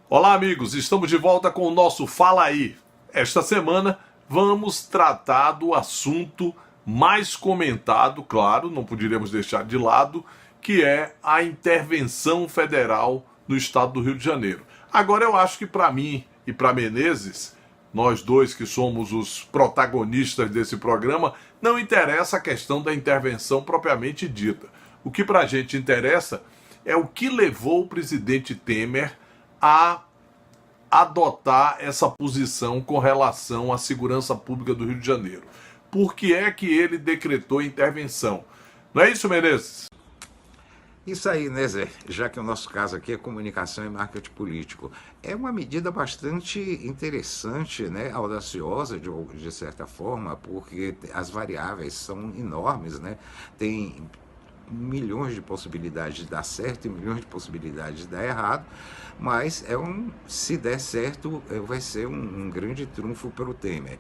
Olá, amigos, estamos de volta com o nosso Fala Aí. Esta semana vamos tratar do assunto mais comentado, claro, não poderíamos deixar de lado, que é a intervenção federal no estado do Rio de Janeiro. Agora, eu acho que para mim e para Menezes, nós dois que somos os protagonistas desse programa, não interessa a questão da intervenção propriamente dita. O que para a gente interessa é o que levou o presidente Temer a adotar essa posição com relação à segurança pública do Rio de Janeiro. Por que é que ele decretou intervenção? Não é isso, Menezes? Isso aí, né, Zé? Já que o nosso caso aqui é comunicação e marketing político. É uma medida bastante interessante, né, audaciosa de certa forma, porque as variáveis são enormes, né? Tem milhões de possibilidades de dar certo e milhões de possibilidades de dar errado, mas se der certo, vai ser um grande trunfo para o Temer.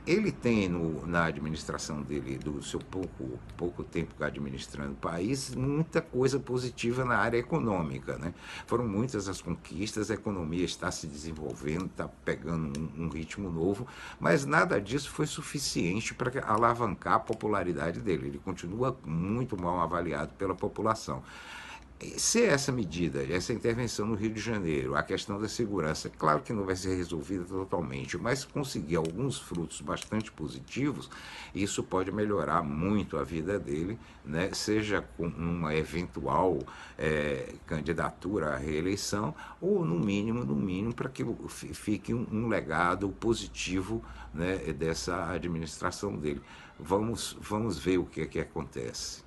Ele tem na administração dele, do seu pouco tempo administrando o país, muita coisa positiva na área econômica, né? Foram muitas as conquistas, a economia está se desenvolvendo, está pegando um ritmo novo, mas nada disso foi suficiente para alavancar a popularidade dele. Ele continua muito mal avaliado pela população. Se essa medida, essa intervenção no Rio de Janeiro, a questão da segurança, claro que não vai ser resolvida totalmente, mas conseguir alguns frutos bastante positivos, isso pode melhorar muito a vida dele, né? Seja com uma eventual candidatura à reeleição, ou no mínimo, para que fique um legado positivo, né, dessa administração dele. Vamos ver o que acontece.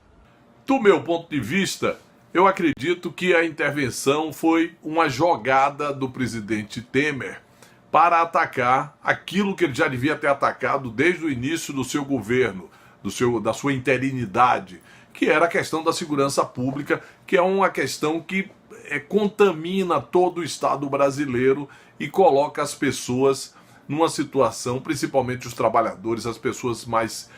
Do meu ponto de vista, eu acredito que a intervenção foi uma jogada do presidente Temer para atacar aquilo que ele já devia ter atacado desde o início do seu governo, da sua interinidade, que era a questão da segurança pública, que é uma questão que contamina todo o Estado brasileiro e coloca as pessoas numa situação, principalmente os trabalhadores, as pessoas mais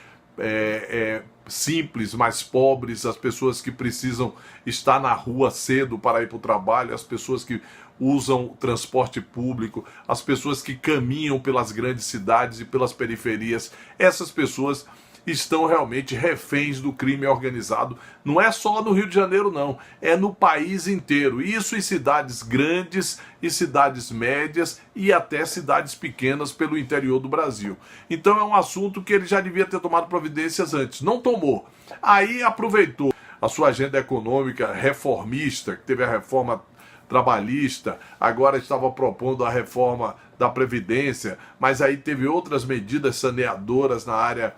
simples, mais pobres, as pessoas que precisam estar na rua cedo para ir para o trabalho, as pessoas que usam transporte público, as pessoas que caminham pelas grandes cidades e pelas periferias. Essas pessoas estão realmente reféns do crime organizado. Não é só no Rio de Janeiro, não. É no país inteiro. Isso em cidades grandes e cidades médias e até cidades pequenas pelo interior do Brasil. Então é um assunto que ele já devia ter tomado providências antes. Não tomou. Aí aproveitou a sua agenda econômica reformista, que teve a reforma trabalhista, agora estava propondo a reforma da Previdência, mas aí teve outras medidas saneadoras na área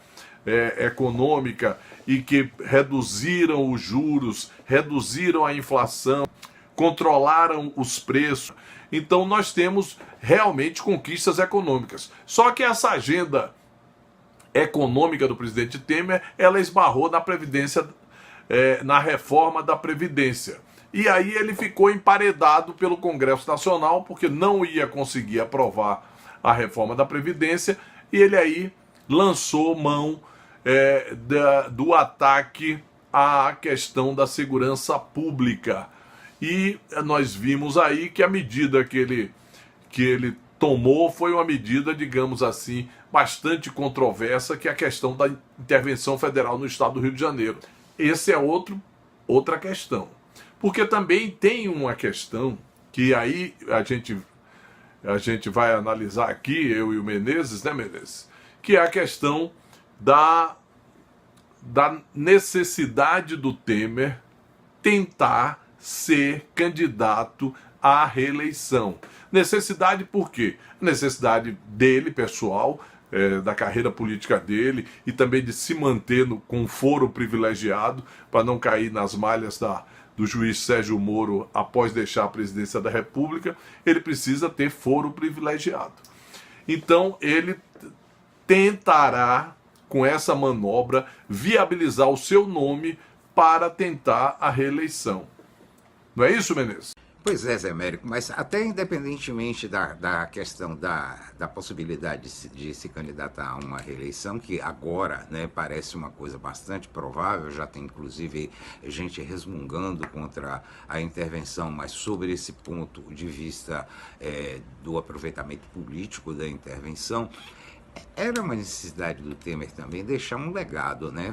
econômica e que reduziram os juros, reduziram a inflação, controlaram os preços. Então nós temos realmente conquistas econômicas. Só que essa agenda econômica do presidente Temer, ela esbarrou na Previdência, na reforma da Previdência. E aí ele ficou emparedado pelo Congresso Nacional, porque não ia conseguir aprovar a reforma da Previdência, e ele aí lançou mão do ataque à questão da segurança pública. E nós vimos aí que a medida que ele tomou foi uma medida, digamos assim, bastante controversa, que é a questão da intervenção federal no estado do Rio de Janeiro. Esse é outra questão. Porque também tem uma questão que aí a gente vai analisar aqui, eu e o Menezes, né, Menezes? Que é a questão da necessidade do Temer tentar ser candidato à reeleição. Necessidade por quê? Necessidade dele, pessoal, da carreira política dele e também de se manter com foro privilegiado para não cair nas malhas do juiz Sérgio Moro após deixar a presidência da República. Ele precisa ter foro privilegiado. Então ele tentará, com essa manobra, viabilizar o seu nome para tentar a reeleição. Não é isso, Menezes? Pois é, Zé Américo, mas até independentemente da questão da possibilidade de se candidatar a uma reeleição, que agora, né, parece uma coisa bastante provável, já tem inclusive gente resmungando contra a intervenção, mas sobre esse ponto de vista do aproveitamento político da intervenção, era uma necessidade do Temer também deixar um legado, né?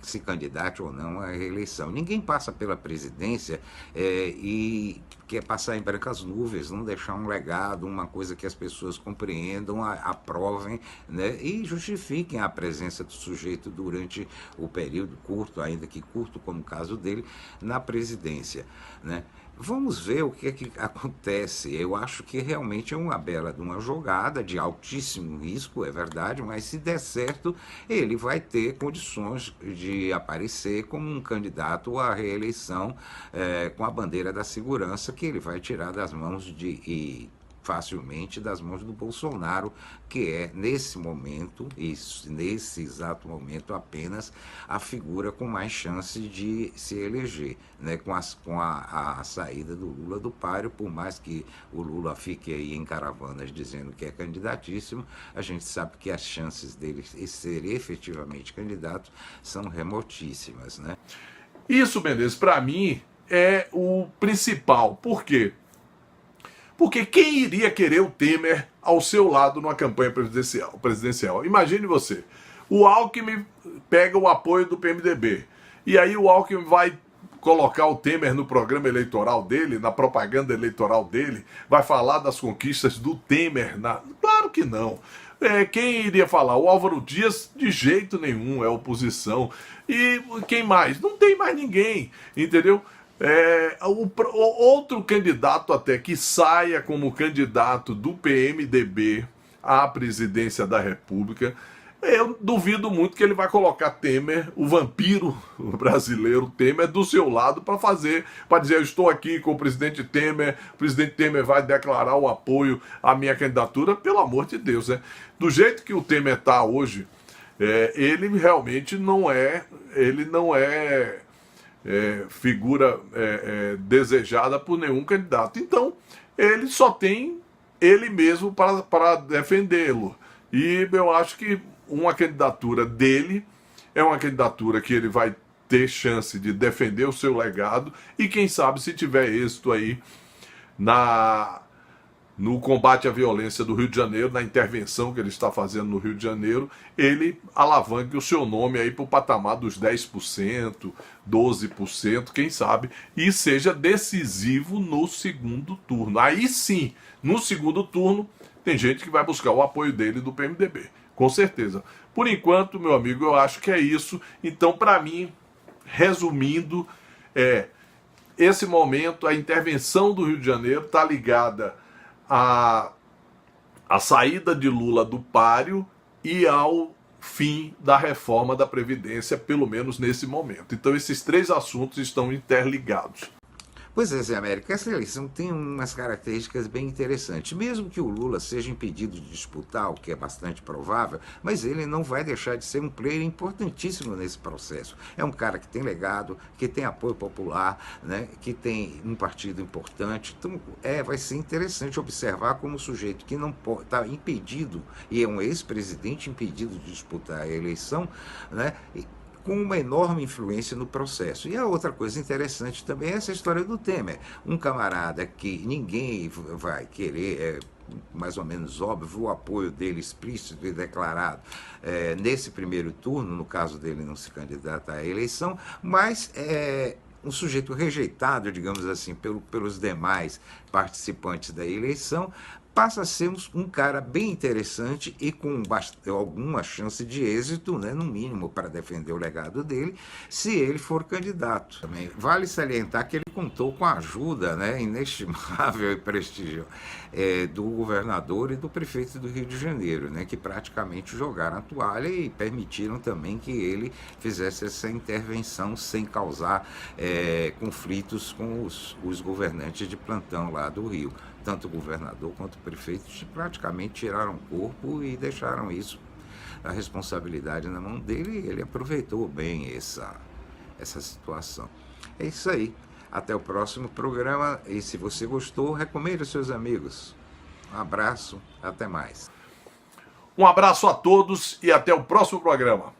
Se candidate ou não à reeleição. Ninguém passa pela presidência e quer passar em brancas nuvens, não deixar um legado, uma coisa que as pessoas compreendam, aprovem, né? E justifiquem a presença do sujeito durante o período curto, ainda que curto como o caso dele, na presidência, né? Vamos ver o que é que acontece. Eu acho que realmente é uma bela de uma jogada de altíssimo risco, é verdade, mas se der certo, ele vai ter condições de aparecer como um candidato à reeleição com a bandeira da segurança que ele vai tirar das mãos facilmente das mãos do Bolsonaro, que é, nesse momento, nesse exato momento, apenas a figura com mais chance de se eleger, né? Com a saída do Lula do páreo, por mais que o Lula fique aí em caravanas dizendo que é candidatíssimo, a gente sabe que as chances dele ser efetivamente candidato são remotíssimas, né? Isso, Mendes, para mim é o principal. Por quê? Porque quem iria querer o Temer ao seu lado numa campanha presidencial? Imagine você, o Alckmin pega o apoio do PMDB, e aí o Alckmin vai colocar o Temer no programa eleitoral dele, na propaganda eleitoral dele, vai falar das conquistas do Temer. Claro que não. Quem iria falar? O Álvaro Dias, de jeito nenhum, é oposição. E quem mais? Não tem mais ninguém, entendeu? Outro candidato até que saia como candidato do PMDB à presidência da República, eu duvido muito que ele vai colocar Temer, o vampiro brasileiro Temer, do seu lado para dizer, eu estou aqui com o presidente Temer vai declarar o apoio à minha candidatura. Pelo amor de Deus, né? Do jeito que o Temer está hoje, ele realmente não é figura desejada por nenhum candidato. Então, ele só tem ele mesmo para defendê-lo. E eu acho que uma candidatura dele é uma candidatura que ele vai ter chance de defender o seu legado e, quem sabe, se tiver êxito aí no combate à violência do Rio de Janeiro, na intervenção que ele está fazendo no Rio de Janeiro, ele alavanque o seu nome aí para o patamar dos 10%, 12%, quem sabe, e seja decisivo no segundo turno. Aí sim, no segundo turno, tem gente que vai buscar o apoio dele do PMDB, com certeza. Por enquanto, meu amigo, eu acho que é isso. Então, para mim, resumindo, esse momento, a intervenção do Rio de Janeiro está ligada a saída de Lula do páreo e ao fim da reforma da Previdência, pelo menos nesse momento. Então, esses três assuntos estão interligados. Pois é, Zé Américo, essa eleição tem umas características bem interessantes. Mesmo que o Lula seja impedido de disputar, o que é bastante provável, mas ele não vai deixar de ser um player importantíssimo nesse processo. É um cara que tem legado, que tem apoio popular, né, que tem um partido importante. Então, vai ser interessante observar como o sujeito que não está impedido, e é um ex-presidente impedido de disputar a eleição, né, com uma enorme influência no processo. E a outra coisa interessante também é essa história do Temer. Um camarada que ninguém vai querer, mais ou menos óbvio, o apoio dele explícito e declarado nesse primeiro turno, no caso dele não se candidata à eleição, mas um sujeito rejeitado, digamos assim, pelos demais participantes da eleição, passa a ser um cara bem interessante e com alguma chance de êxito, né, no mínimo, para defender o legado dele, se ele for candidato. Também vale salientar que ele contou com a ajuda, né, inestimável e prestígio do governador e do prefeito do Rio de Janeiro, né, que praticamente jogaram a toalha e permitiram também que ele fizesse essa intervenção sem causar conflitos com os governantes de plantão lá do Rio. Tanto o governador quanto o prefeito praticamente tiraram o corpo e deixaram a responsabilidade na mão dele, e ele aproveitou bem essa situação. É isso aí. Até o próximo programa e se você gostou, recomende aos seus amigos. Um abraço, até mais. Um abraço a todos e até o próximo programa.